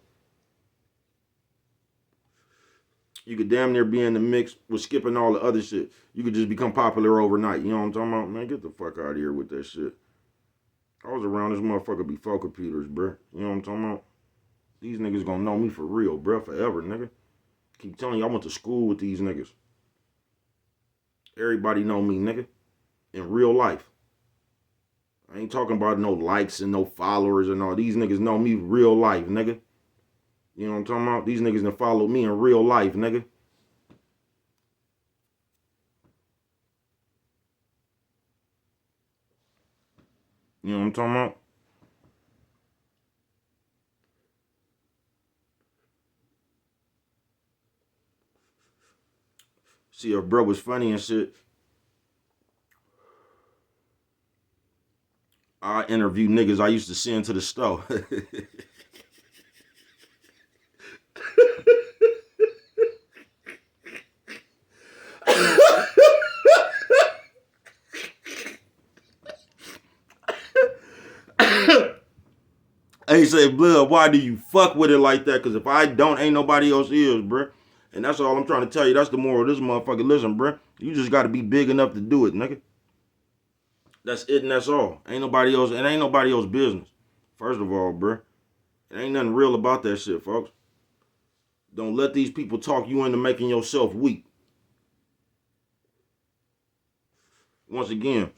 Speaker 1: damn near be in the mix with skipping all the other shit. You could just become popular overnight. You know what I'm talking about? Man, get the fuck out of here with that shit. I was around this motherfucker before computers, bro. You know what I'm talking about? These niggas gonna know me for real, bro, forever, nigga. Keep telling you, I went to school with these niggas. Everybody know me, nigga. In real life. I ain't talking about no likes and no followers and all. These niggas know me real life, nigga. You know what I'm talking about? These niggas done followed me in real life, nigga. You know what I'm talking about? See, if bro was funny and shit, I interview niggas I used to send to the store. He said, blood, why do you fuck with it like that? Because if I don't, ain't nobody else is, bruh. And that's all I'm trying to tell you. That's the moral of this motherfucker. Listen, bruh. You just got to be big enough to do it, nigga. That's it and that's all. Ain't nobody else. It ain't nobody else's business. First of all, bruh. It ain't nothing real about that shit, folks. Don't let these people talk you into making yourself weak. Once again,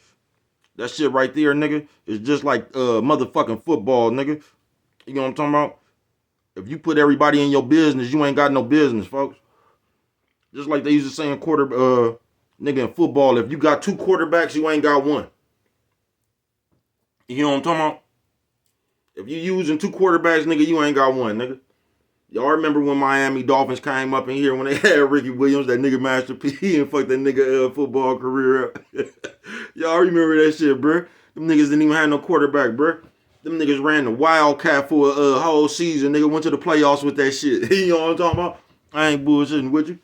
Speaker 1: That shit right there, nigga, is just like motherfucking football, nigga. You know what I'm talking about? If you put everybody in your business, you ain't got no business, folks. Just like they used to say in nigga in football, if you got two quarterbacks, you ain't got one. You know what I'm talking about? If you using two quarterbacks, nigga, you ain't got one, nigga. Y'all remember when Miami Dolphins came up in here when they had Ricky Williams, that nigga Master P, and fucked that nigga football career up? Y'all remember that shit, bruh? Them niggas didn't even have no quarterback, bruh. Them niggas ran the Wildcat for a whole season. Nigga went to the playoffs with that shit. You know what I'm talking about? I ain't bullshitting with you.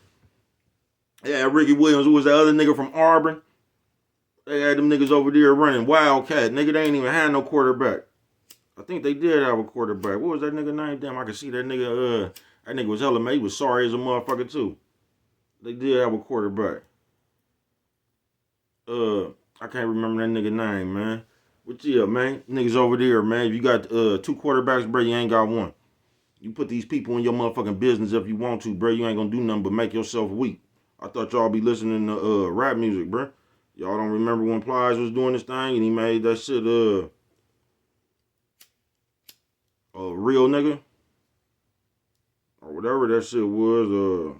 Speaker 1: Yeah, Ricky Williams, who was the other nigga from Auburn. They had them niggas over there running Wildcat. Nigga, they ain't even had no quarterback. I think they did have a quarterback. What was that nigga name? Damn, I could see that nigga. That nigga was hella made. He was sorry as a motherfucker too. They did have a quarterback. I can't remember that nigga name, man. But yeah, man, niggas over there, man. If you got two quarterbacks, bro, you ain't got one. You put these people in your motherfucking business if you want to, bro. You ain't gonna do nothing but make yourself weak. I thought y'all be listening to rap music, bro. Y'all don't remember when Plies was doing this thing and he made that shit a real nigga or whatever that shit was.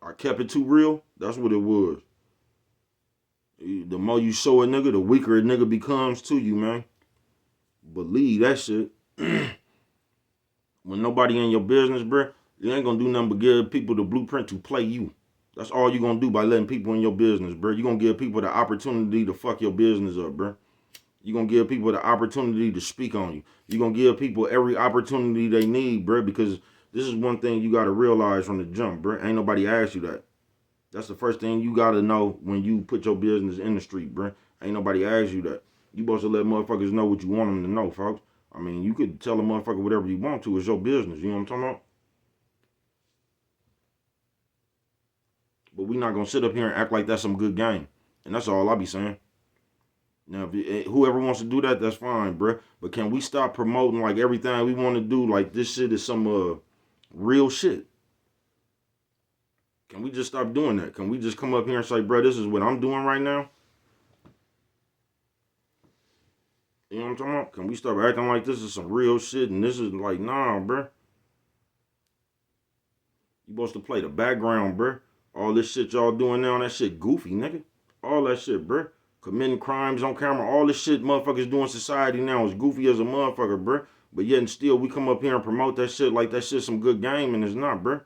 Speaker 1: I kept it too real. That's what it was. The more you show a nigga, the weaker a nigga becomes to you, man. Believe that shit. When nobody in your business, bro, you ain't gonna do nothing but give people the blueprint to play you. That's all you gonna do by letting people in your business, bro. You gonna give people the opportunity to fuck your business up, bro. You gonna give people the opportunity to speak on you. You gonna give people every opportunity they need, bro, because this is one thing you gotta realize from the jump, bro. Ain't nobody asked you that. That's the first thing you gotta know when you put your business in the street, bro. Ain't nobody asked you that. You supposed to let motherfuckers know what you want them to know, folks. I mean, you could tell a motherfucker whatever you want to. It's your business. You know what I'm talking about? But we not gonna sit up here and act like that's some good game. And that's all I be saying. Now, if whoever wants to do that, that's fine, bro. But can we stop promoting like everything we want to do like this shit is some real shit? Can we just stop doing that? Can we just come up here and say, bro, this is what I'm doing right now? You know what I'm talking about? Can we stop acting like this is some real shit and this is like, nah, bro. You supposed to play the background, bro. All this shit y'all doing now, that shit goofy, nigga. All that shit, bro. Committing crimes on camera, all this shit motherfuckers do in society now is goofy as a motherfucker, bro. But yet and still we come up here and promote that shit like that shit some good game and it's not, bro.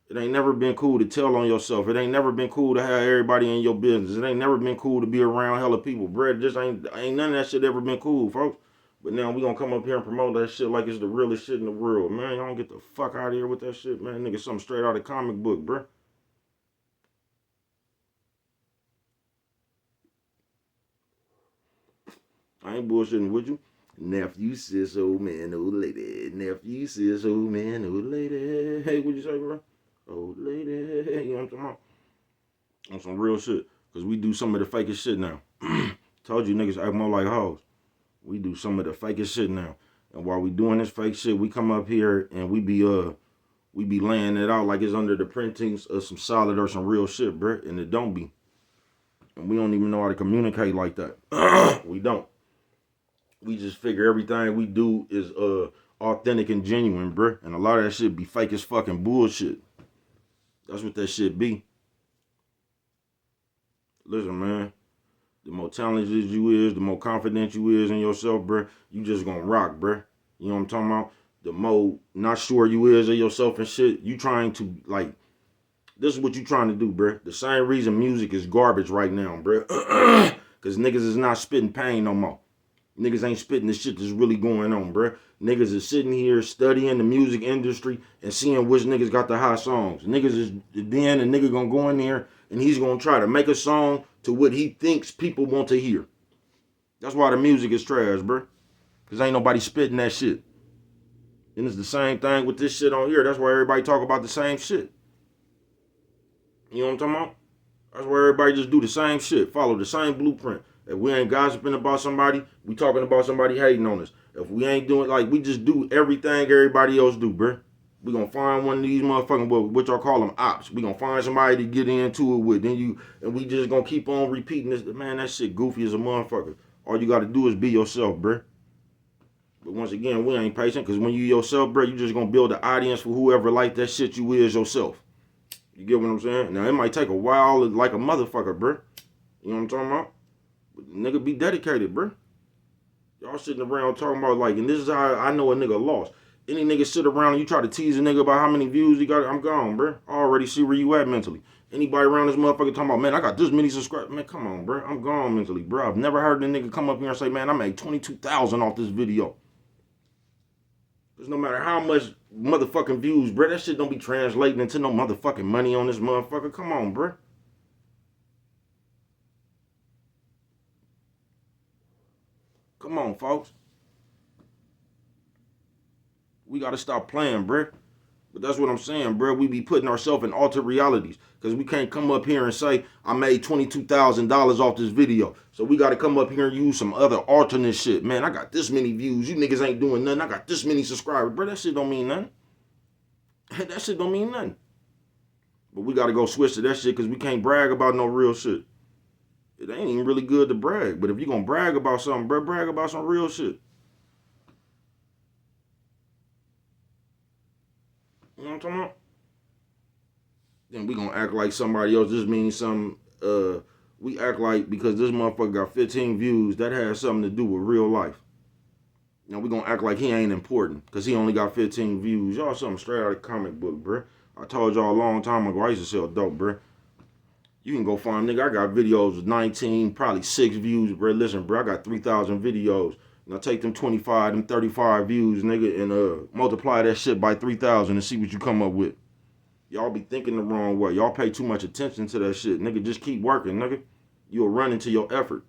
Speaker 1: It ain't never been cool to tell on yourself. It ain't never been cool to have everybody in your business. It ain't never been cool to be around hella people, bro. It just ain't none of that shit ever been cool, folks. But now we gonna come up here and promote that shit like it's the realest shit in the world. Man, y'all don't get the fuck out of here with that shit, man. Nigga, something straight out of comic book, bro. I ain't bullshitting with you. Nephew, sis, old man, old lady. Nephew, sis, old man, old lady. Hey, what'd you say, bro? Old lady. You know what I'm talking about? On some real shit. Because we do some of the fakest shit now. Told you niggas act more like hoes. We do some of the fakest shit now. And while we doing this fake shit, we come up here and we be laying it out like it's under the printings of some solid or some real shit, bro. And it don't be. And we don't even know how to communicate like that. We don't. We just figure everything we do is authentic and genuine, bro. And a lot of that shit be fake as fucking bullshit. That's what that shit be. Listen, man. The more talented you is, the more confident you is in yourself, bro, you just gonna rock, bro. You know what I'm talking about? The more not sure you is of yourself and shit, you trying to, like, this is what you trying to do, bro. The same reason music is garbage right now, bro. Because niggas is not spitting pain no more. Niggas ain't spitting the shit that's really going on, bro. Niggas is sitting here studying the music industry and seeing which niggas got the hot songs. Niggas is, then a nigga gonna go in there and he's gonna try to make a song to what he thinks people want to hear. That's why the music is trash, bro. Because ain't nobody spitting that shit. And it's the same thing with this shit on here. That's why everybody talk about the same shit. You know what I'm talking about? That's why everybody just do the same shit. Follow the same blueprint. If we ain't gossiping about somebody, we talking about somebody hating on us. If we ain't doing, like, we just do everything everybody else do, bruh. We gonna find one of these motherfucking, what y'all call them, ops. We gonna find somebody to get into it with. And we just gonna keep on repeating this. Man, that shit goofy as a motherfucker. All you gotta do is be yourself, bruh. But once again, we ain't patient, because when you yourself, bruh, you just gonna build an audience for whoever like that shit you is yourself. You get what I'm saying? Now, it might take a while like a motherfucker, bruh. You know what I'm talking about? But nigga, be dedicated, bruh. Y'all sitting around talking about, like, and this is how I know a nigga lost. Any nigga sit around and you try to tease a nigga about how many views he got, I'm gone, bruh. I already see where you at mentally. Anybody around this motherfucker talking about, man, I got this many subscribers. Man, come on, bruh. I'm gone mentally, bruh. I've never heard a nigga come up here and say, man, I made 22,000 off this video. Because no matter how much motherfucking views, bruh, that shit don't be translating into no motherfucking money on this motherfucker. Come on, bruh. Come on, folks. We got to stop playing, bruh. But that's what I'm saying, bruh. We be putting ourselves in altered realities. Because we can't come up here and say, I made $22,000 off this video. So we got to come up here and use some other alternate shit. Man, I got this many views. You niggas ain't doing nothing. I got this many subscribers. Bruh, that shit don't mean nothing. That shit don't mean nothing. But we got to go switch to that shit because we can't brag about no real shit. It ain't even really good to brag. But if you going to brag about something, bruh, brag about some real shit. You know what I'm talking about? Then we gonna act like somebody else. This means something. We act like because this motherfucker got 15 views, that has something to do with real life. Now we gonna act like he ain't important because he only got 15 views. Y'all something straight out of the comic book, bruh. I told y'all a long time ago I used to sell dope, bruh. You can go find, nigga, I got videos with 19, probably 6 views, bruh. Listen, bruh, I got 3,000 videos. Now take them 25, them 35 views, nigga, and multiply that shit by 3,000 and see what you come up with. Y'all be thinking the wrong way. Y'all pay too much attention to that shit. Nigga, just keep working, nigga. You'll run into your effort.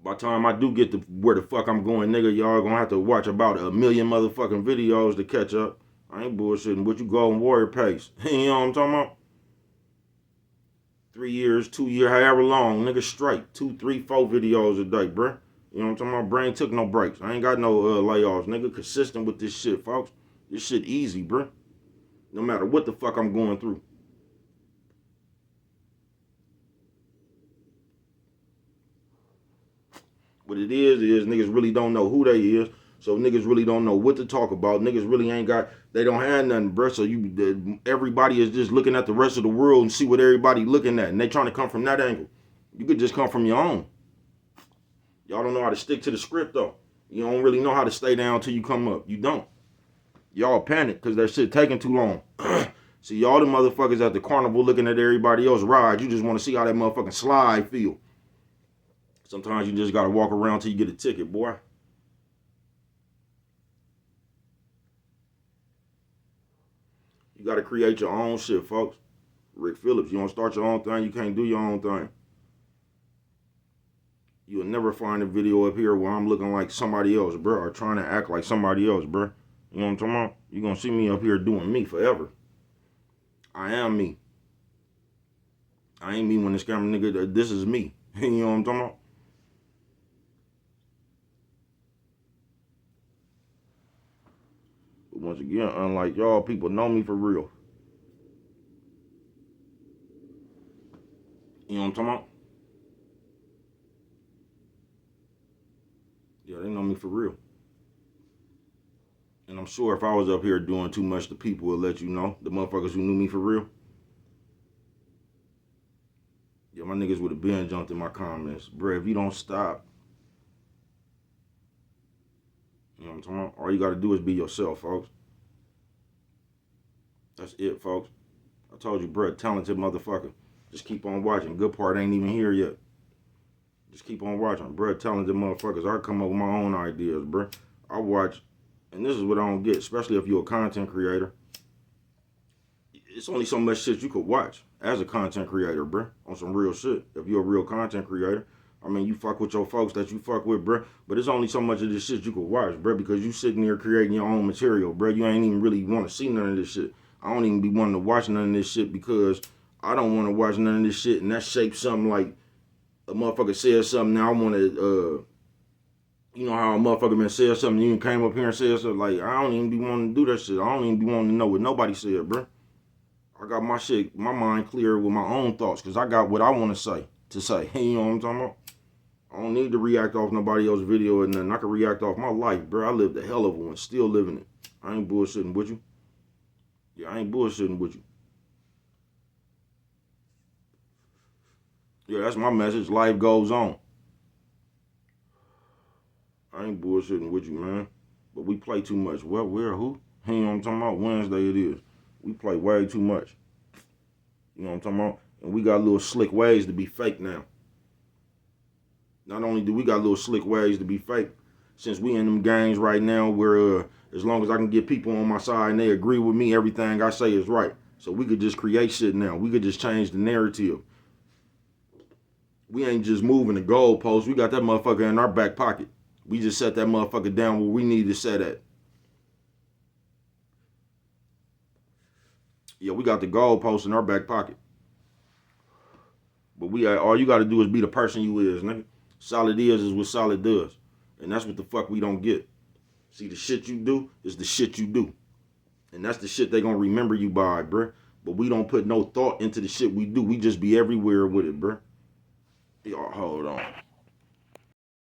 Speaker 1: By the time I do get to where the fuck I'm going, nigga, y'all gonna have to watch about 1 million motherfucking videos to catch up. I ain't bullshitting. What you Golden Warrior pace. You know what I'm talking about? 3 years, 2 years, however long, nigga, straight. 2, 3, 4 videos a day, bruh. You know what I'm talking about? Brain took no breaks. I ain't got no layoffs, nigga. Consistent with this shit, folks. This shit easy, bruh. No matter what the fuck I'm going through. What it is niggas really don't know who they is. So niggas really don't know what to talk about. Niggas really ain't got, they don't have nothing, bruh. So everybody is just looking at the rest of the world and see what everybody looking at. And they trying to come from that angle. You could just come from your own. Y'all don't know how to stick to the script, though. You don't really know how to stay down till you come up. You don't. Y'all panic because that shit taking too long. See, y'all the motherfuckers at the carnival looking at everybody else ride. You just want to see how that motherfucking slide feel. Sometimes you just got to walk around till you get a ticket, boy. You got to create your own shit, folks. Rick Phillips, you don't start your own thing, you can't do your own thing. You'll never find a video up here where I'm looking like somebody else, bro, or trying to act like somebody else, bro. You know what I'm talking about? You're going to see me up here doing me forever. I am me. I ain't me when this camera nigga, this is me. You know what I'm talking about? But once again, unlike y'all, people know me for real. You know what I'm talking about? Yeah, they know me for real. And I'm sure if I was up here doing too much, the people would let you know. The motherfuckers who knew me for real. Yeah, my niggas would have been jumped in my comments. Bruh, if you don't stop, you know what I'm talking about? All you got to do is be yourself, folks. That's it, folks. I told you, bruh, talented motherfucker. Just keep on watching. Good part ain't even here yet. Just keep on watching. Bruh, talented motherfuckers. I come up with my own ideas, bruh. I watch, and this is what I don't get, especially if you're a content creator. It's only so much shit you could watch as a content creator, bruh, on some real shit. If you're a real content creator, I mean, you fuck with your folks that you fuck with, bruh, but it's only so much of this shit you could watch, bruh, because you sitting there creating your own material, bruh. You ain't even really want to see none of this shit. I don't even be wanting to watch none of this shit because I don't want to watch none of this shit, and that shapes something like a motherfucker says something, now I want to, You know how a motherfucker been said something, you came up here and said something like, I don't even be wanting to do that shit. I don't even be wanting to know what nobody said, bro. I got my shit, my mind clear with my own thoughts, because I got what I want to say. You know what I'm talking about? I don't need to react off nobody else's video or nothing. I can react off my life, bro. I lived a hell of a one, still living it. I ain't bullshitting with you. Yeah, I ain't bullshitting with you. Yeah, that's my message. Life goes on. I ain't bullshitting with you, man. But we play too much. Well, where, who? You know what I'm talking about? Wednesday it is. We play way too much. You know what I'm talking about? And we got little slick ways to be fake now. Not only do we got little slick ways to be fake, since we in them games right now where as long as I can get people on my side and they agree with me, everything I say is right. So we could just create shit now. We could just change the narrative. We ain't just moving the goalposts. We got that motherfucker in our back pocket. We just set that motherfucker down where we need to set at. Yeah, we got the goalposts in our back pocket. But all you got to do is be the person you is, nigga. Solid is what solid does. And that's what the fuck we don't get. See, the shit you do is the shit you do. And that's the shit they gonna remember you by, bruh. But we don't put no thought into the shit we do. We just be everywhere with it, bruh. Y'all, hold on.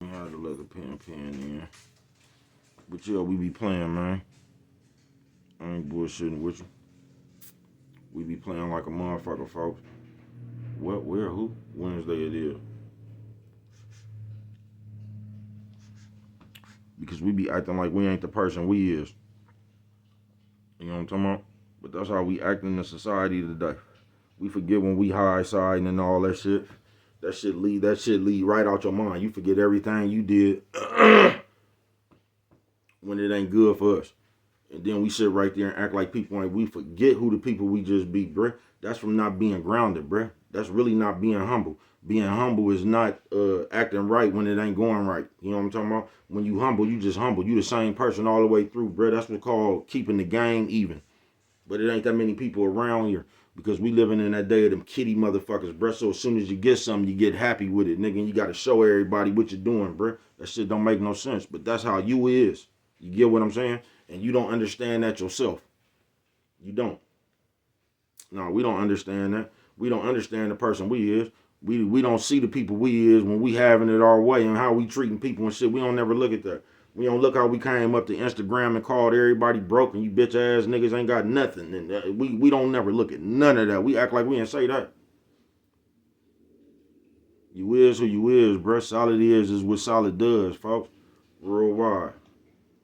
Speaker 1: I had to let the pen in. But yeah, we be playing, man. I ain't bullshitting with you. We be playing like a motherfucker, folks. What, where, who? Wednesday it is. Because we be acting like we ain't the person we is. You know what I'm talking about? But that's how we act in the society today. We forget when we high siding and all that shit. That shit lead right out your mind. You forget everything you did when it ain't good for us. And then we sit right there and act like people ain't. We forget who the people we just be, bruh. That's from not being grounded, bruh. That's really not being humble. Being humble is not acting right when it ain't going right. You know what I'm talking about? When you humble, you just humble. You the same person all the way through, bruh. That's what's called keeping the game even. But it ain't that many people around here because we living in that day of them kitty motherfuckers, bruh. So as soon as you get something, you get happy with it, nigga. And you got to show everybody what you're doing, bruh. That shit don't make no sense. But that's how you is. You get what I'm saying? And you don't understand that yourself. You don't. No, we don't understand that. We don't understand the person we is. We don't see the people we is when we having it our way and how we treating people and shit. We don't never look at that. We don't look how we came up to Instagram and called everybody broke and you bitch ass niggas ain't got nothing. And we don't never look at none of that. We act like we ain't say that. You is who you is, bruh. Solid is what solid does, folks. Worldwide.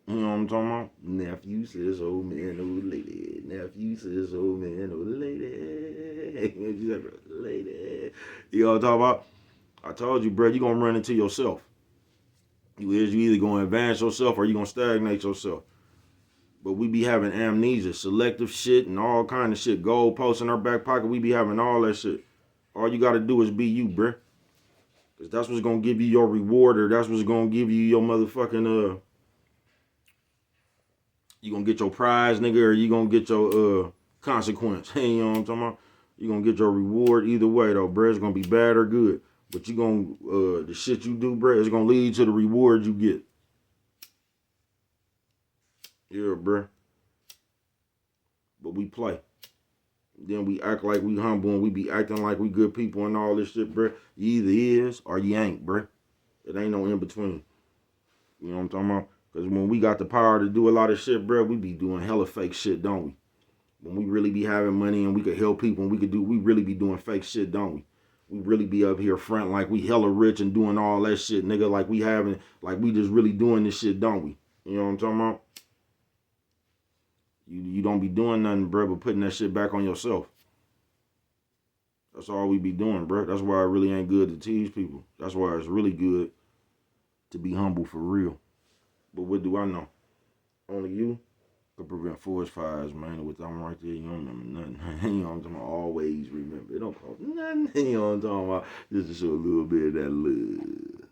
Speaker 1: You know what I'm talking about? Nephew says, old man, old lady. Nephew says, old man, old lady. Lady. You know what I'm talking about? I told you, bro, you going to run into yourself. You either going to advance yourself or you going to stagnate yourself. But we be having amnesia, selective shit, and all kind of shit. Goalposts in our back pocket, we be having all that shit. All you got to do is be you, bro. Because that's what's going to give you your reward, or that's what's going to give you your motherfucking, you gonna get your prize, nigga, or you gonna get your consequence. You know what I'm talking about? You gonna get your reward either way, though, bruh. It's gonna be bad or good. But you gonna, the shit you do, bruh, it's gonna lead to the reward you get. Yeah, bruh. But we play. Then we act like we humble and we be acting like we good people and all this shit, bruh. You either is or you ain't, bruh. It ain't no in between. You know what I'm talking about? Because when we got the power to do a lot of shit, bro, we be doing hella fake shit, don't we? When we really be having money and we could help people and we really be doing fake shit, don't we? We really be up here front like we hella rich and doing all that shit, nigga, like we just really doing this shit, don't we? You know what I'm talking about? You don't be doing nothing, bro, but putting that shit back on yourself. That's all we be doing, bro. That's why it really ain't good to tease people. That's why it's really good to be humble for real. But what do I know? Only you could prevent forest fires, man. With them right there, you don't remember nothing. You know what I'm talking about? Always remember. It don't cost nothing. You know what I'm talking about? Just to show a little bit of that love.